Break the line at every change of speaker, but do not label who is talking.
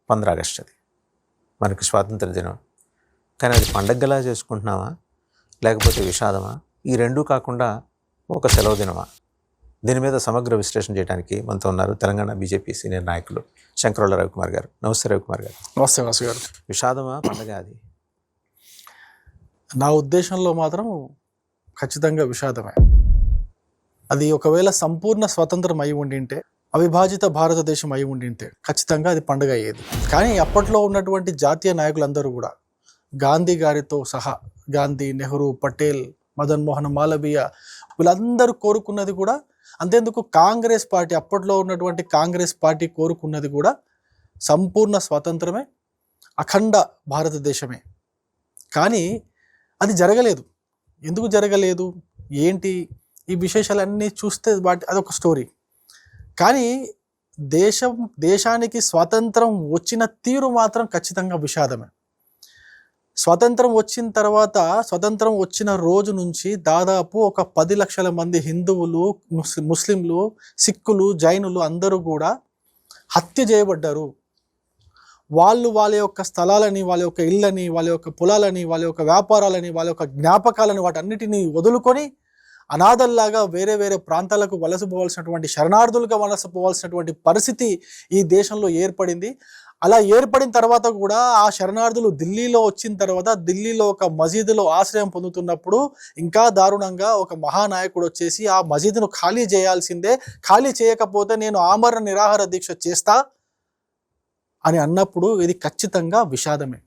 15 August అది మనకి స్వాతంత్ర దినం. కానీ అది పండగలా చేసుకుంటున్నామా లేకపోతే విషాదమా? ఈ రెండూ కాకుండా ఒక సెలవు దినమా? దీని మీద సమగ్ర విశ్లేషణ చేయడానికి మనతో ఉన్నారు తెలంగాణ బీజేపీ సీనియర్ నాయకులు శంకరొళ్ళ రవికుమార్ గారు. నమస్తే రవికుమార్ గారు.
నమస్తే వాసు గారు.
విషాదమా పండగ అది?
నా ఉద్దేశంలో మాత్రం ఖచ్చితంగా విషాదమే. అది ఒకవేళ సంపూర్ణ స్వతంత్రం అయి ఉండింటే, అవిభాజిత భారతదేశం అయి ఉండింటే ఖచ్చితంగా అది పండుగ అయ్యేది. కానీ అప్పట్లో ఉన్నటువంటి జాతీయ నాయకులందరూ కూడా గాంధీ గారితో సహా, గాంధీ, నెహ్రూ, పటేల్, మదన్ మోహన్ మాలవీయ, వీళ్ళందరూ కోరుకున్నది కూడా అంతేందుకు కాంగ్రెస్ పార్టీ, అప్పట్లో ఉన్నటువంటి కాంగ్రెస్ పార్టీ కోరుకున్నది కూడా సంపూర్ణ స్వాతంత్రమే, అఖండ భారతదేశమే. కానీ అది జరగలేదు. ఎందుకు జరగలేదు, ఏంటి, ఈ విశేషాలన్నీ చూస్తే అదొక స్టోరీ. కానీ దేశానికి స్వాతంత్రం వచ్చిన తీరు మాత్రం ఖచ్చితంగా విషాదమే. స్వతంత్రం వచ్చిన తర్వాత, స్వతంత్రం వచ్చిన రోజు నుంచి దాదాపు ఒక 10 లక్షల మంది హిందువులు, ముస్లింలు, సిక్కులు, జైనులు అందరూ కూడా హత్య చేయబడ్డారు. వాళ్ళ యొక్క స్థలాలని, వాళ్ళ యొక్క ఇళ్ళని, వాళ్ళ యొక్క పొలాలని, వాళ్ళ యొక్క వ్యాపారాలని, వాళ్ళ యొక్క జ్ఞాపకాలని వాటన్నిటినీ వదులుకొని అనాథల్లాగా వేరే వేరే ప్రాంతాలకు వలసపోవాల్సినటువంటి, శరణార్థులుగా వలసపోవాల్సినటువంటి పరిస్థితి ఈ దేశంలో ఏర్పడింది. అలా ఏర్పడిన తర్వాత కూడా ఆ శరణార్థులు ఢిల్లీలో వచ్చిన తర్వాత, ఢిల్లీలో ఒక మసీదులో ఆశ్రయం పొందుతున్నప్పుడు ఇంకా దారుణంగా ఒక మహానాయకుడు వచ్చేసి ఆ మసీదును ఖాళీ చేయాల్సిందే, ఖాళీ చేయకపోతే నేను ఆమరణ నిరాహార దీక్ష చేస్తా అని అన్నప్పుడు ఇది ఖచ్చితంగా విషాదమే.